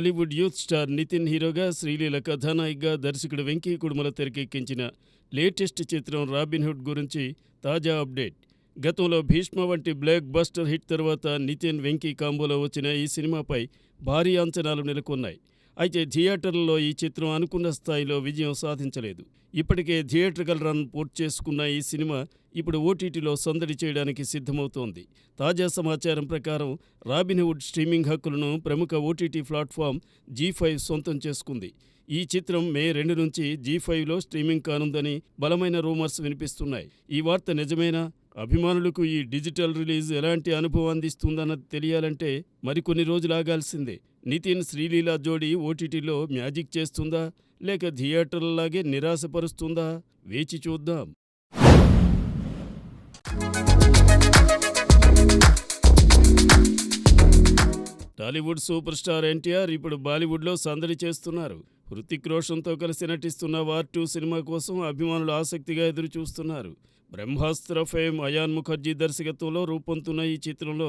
Tollywood youth star Nitin హీరోగా, శ్రీలీల కథానాయికగా దర్శకుడు వెంకీ కుడుమల తెరకెక్కించిన లేటెస్ట్ చిత్రం 'రాబిన్హుడ్' గురించి తాజా అప్డేట్. గతంలో 'భీష్మ' వంటి బ్లాక్ బస్టర్ హిట్ తర్వాత నితిన్, వెంకీ కాంబోలో వచ్చిన ఈ సినిమాపై భారీ అంచనాలు నెలకొన్నాయి. అయితే థియేటర్లలో ఈ చిత్రం అనుకున్న స్థాయిలో విజయం సాధించలేదు. ఇప్పటికే థియేట్రికల్ రన్ పూర్తి చేసుకున్న ఈ సినిమా ఇప్పుడు ఓటీటీలో సందడి చేయడానికి సిద్ధమవుతోంది. తాజా సమాచారం ప్రకారం 'రాబిన్హుడ్' స్ట్రీమింగ్ హక్కులను ప్రముఖ ఓటీటీ ప్లాట్ఫామ్ జీ5 సొంతం చేసుకుంది. ఈ చిత్రం మే 2 నుంచి జీ5లో స్ట్రీమింగ్ కానుందని బలమైన రూమర్స్ వినిపిస్తున్నాయి. ఈ వార్త నిజమేనా? అభిమానులకు ఈ డిజిటల్ రిలీజ్ ఎలాంటి అనుభవం అందిస్తుందన్నది తెలియాలంటే మరికొన్ని రోజులు ఆగాల్సిందే. నితిన్, శ్రీలీల జోడీ ఓటీటీలో మ్యాజిక్ చేస్తుందా, లేక థియేటర్లలాగే నిరాశపరుస్తుందా? వేచి చూద్దాం. టాలీవుడ్ సూపర్ స్టార్ ఎన్టీఆర్ ఇప్పుడు బాలీవుడ్లో సందడి చేస్తున్నారు. హృతిక్ రోషన్తో కలిసి నటిస్తున్న వార్ 2 సినిమా కోసం అభిమానులు ఆసక్తిగా ఎదురుచూస్తున్నారు. బ్రహ్మాస్త్ర ఫేమ్ అయాన్ ముఖర్జీ దర్శకత్వంలో రూపొందుతున్న ఈ చిత్రంలో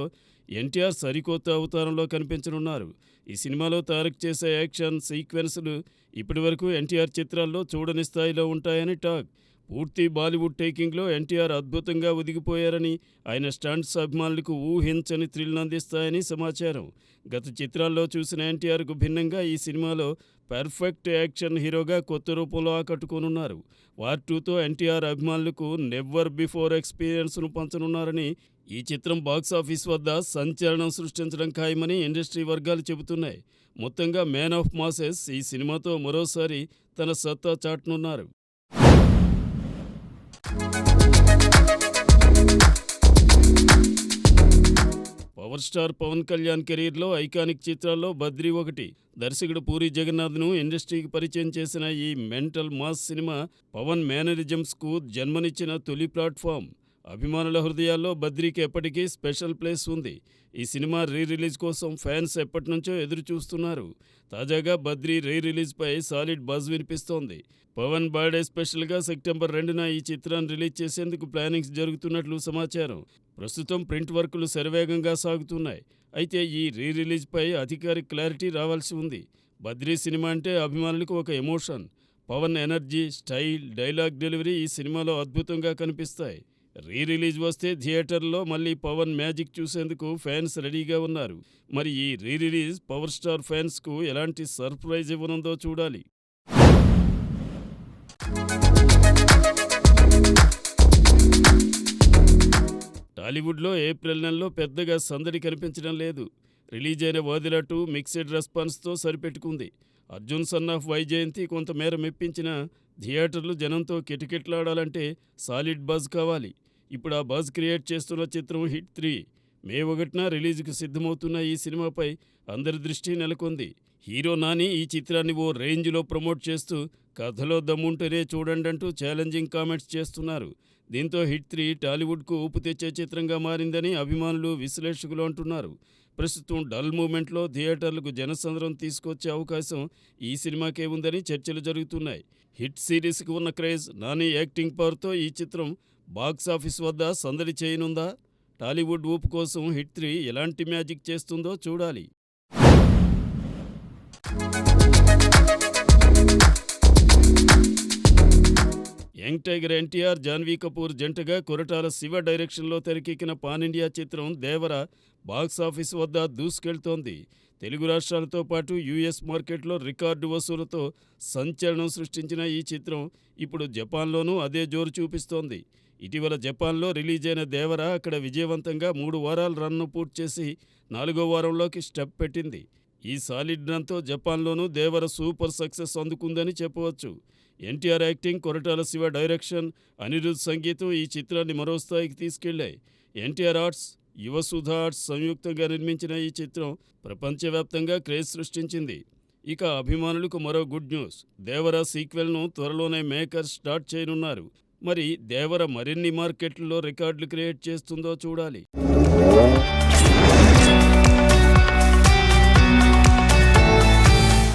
ఎన్టీఆర్ సరికొత్త అవతారంలో కనిపించనున్నారు. ఈ సినిమాలో తారక్ చేసే యాక్షన్ సీక్వెన్స్లు ఇప్పటివరకు ఎన్టీఆర్ చిత్రాల్లో చూడని స్థాయిలో ఉంటాయని టాక్. పూర్తి బాలీవుడ్ టేకింగ్లో ఎన్టీఆర్ అద్భుతంగా ఒదిగిపోయారని, ఆయన స్టంట్స్ అభిమానులకు ఊహించని థ్రిల్ అందిస్తాయని సమాచారం. గత చిత్రాల్లో చూసిన ఎన్టీఆర్కు భిన్నంగా ఈ సినిమాలో పర్ఫెక్ట్ యాక్షన్ హీరోగా కొత్త రూపంలో ఆకట్టుకోనున్నారు. వార్ 2తో ఎన్టీఆర్ అభిమానులకు నెవర్ బిఫోర్ ఎక్స్పీరియన్స్ను పంచనున్నారని, ఈ చిత్రం బాక్సాఫీస్ వద్ద సంచలనం సృష్టించడం ఖాయమని ఇండస్ట్రీ వర్గాలు చెబుతున్నాయి. మొత్తంగా మ్యాన్ ఆఫ్ మాసెస్ ఈ సినిమాతో మరోసారి తన సత్తా చాటనున్నారు. పవర్ స్టార్ పవన్ కళ్యాణ్ కెరీర్లో ఐకానిక్ చిత్రాల్లో బద్రీ ఒకటి. దర్శకుడు పూరి జగన్నాథ్ను ఇండస్ట్రీకి పరిచయం చేసిన ఈ మెంటల్ మాస్ సినిమా పవన్ మేనరిజమ్స్కు జన్మనిచ్చిన తొలి ప్లాట్ఫామ్. అభిమానుల హృదయాల్లో బద్రీకి ఎప్పటికీ స్పెషల్ ప్లేస్ ఉంది. ఈ సినిమా రిలీజ్ కోసం ఫ్యాన్స్ ఎప్పటినుంచో ఎదురు చూస్తున్నారు. తాజాగా బద్రీ రిలీజ్పై సాలిడ్ బజ్ వినిపిస్తోంది. పవన్ బర్త్డే స్పెషల్గా సెప్టెంబర్ 2న ఈ చిత్రాన్ని రిలీజ్ చేసేందుకు ప్లానింగ్స్ జరుగుతున్నట్లు సమాచారం. ప్రస్తుతం ప్రింట్ వర్కులు శరవేగంగా సాగుతున్నాయి. అయితే ఈ రిలీజ్పై అధికారిక క్లారిటీ రావాల్సి ఉంది. బద్రీ సినిమా అంటే అభిమానులకు ఒక emotion. Pawan energy, style, dialogue delivery ఈ సినిమాలో అద్భుతంగా కనిపిస్తాయి. రిలీజ్ వస్తే థియేటర్లో మళ్ళీ పవన్ మ్యాజిక్ చూసేందుకు ఫ్యాన్స్ రెడీగా ఉన్నారు. మరి ఈ రిలీజ్ పవర్ స్టార్ ఫ్యాన్స్కు ఎలాంటి సర్ప్రైజ్ ఇవ్వనుందో చూడాలి. టాలీవుడ్లో ఏప్రిల్ నెలలో పెద్దగా సందడి కనిపించడం లేదు. రిలీజ్ అయిన 'వాదిలా 2' మిక్స్డ్ రెస్పాన్స్తో సరిపెట్టుకుంది. అర్జున్ సన్ ఆఫ్ వైజయంతి కొంతమేర మెప్పించిన థియేటర్లు జనంతో కిటకిటలాడాలంటే సాలిడ్ బజ్ కావాలి. ఇప్పుడు ఆ బజ్ క్రియేట్ చేస్తున్న చిత్రం హిట్ 3. మే 1న రిలీజ్కు సిద్ధమవుతున్న ఈ సినిమాపై అందరి దృష్టి నెలకొంది. హీరో నాని ఈ చిత్రాన్ని ఓ రేంజ్లో ప్రమోట్ చేస్తూ కథలో దమ్ముంటేనే చూడండంటూ ఛాలెంజింగ్ కామెంట్స్ చేస్తున్నారు. దీంతో హిట్ 3 టాలీవుడ్కు ఊపు తెచ్చే చిత్రంగా మారిందని అభిమానులు, విశ్లేషకులు అంటున్నారు. ప్రస్తుతం డల్ మూమెంట్లో థియేటర్లకు జనసంద్రం తీసుకొచ్చే అవకాశం ఈ సినిమాకే ఉందని చర్చలు జరుగుతున్నాయి. హిట్ సిరీస్కి ఉన్న క్రేజ్, నాని యాక్టింగ్ పవర్తో ఈ చిత్రం బాక్సాఫీస్ వద్ద సందడి చేయనుందా? టాలీవుడ్ ఊపు కోసం హిట్ 3 ఎలాంటి మ్యాజిక్ చేస్తుందో చూడాలి. యంగ్ టైగర్ ఎన్టీఆర్, జాన్వీ కపూర్ జంటగా కొరటాల శివ డైరెక్షన్లో తెరకెక్కిన పాన్ ఇండియా చిత్రం 'దేవర' బాక్సాఫీస్ వద్ద దూసుకెళ్తోంది. తెలుగు రాష్ట్రాలతో పాటు యూఎస్ మార్కెట్లో రికార్డు వసూలతో సంచలనం సృష్టించిన ఈ చిత్రం ఇప్పుడు జపాన్లోనూ అదే జోరు చూపిస్తోంది. ఇటీవల జపాన్లో రిలీజ్ అయిన 'దేవర' అక్కడ విజయవంతంగా 3 వారాల రన్ను పూర్తి చేసి 4వ వారంలోకి స్టెప్ పెట్టింది. ఈ సాలిడ్ రన్తో జపాన్లోనూ 'దేవర' సూపర్ సక్సెస్ అందుకుందని చెప్పవచ్చు. ఎన్టీఆర్ యాక్టింగ్, కొరటాల శివ డైరెక్షన్, అనిరుద్ సంగీతం ఈ చిత్రాన్ని మరో స్థాయికి తీసుకెళ్లాయి. ఎన్టీఆర్ ఆర్ట్స్, యువసుధ ఆర్ట్స్ సంయుక్తంగా నిర్మించిన ఈ చిత్రం ప్రపంచవ్యాప్తంగా క్రేజ్ సృష్టించింది. ఇక అభిమానులకు మరో గుడ్ న్యూస్. 'దేవర' సీక్వెల్ను త్వరలోనే మేకర్స్ స్టార్ట్ చేయనున్నారు. మరి 'దేవర' మరిన్ని మార్కెట్లలో రికార్డులు క్రియేట్ చేస్తుందో చూడాలి.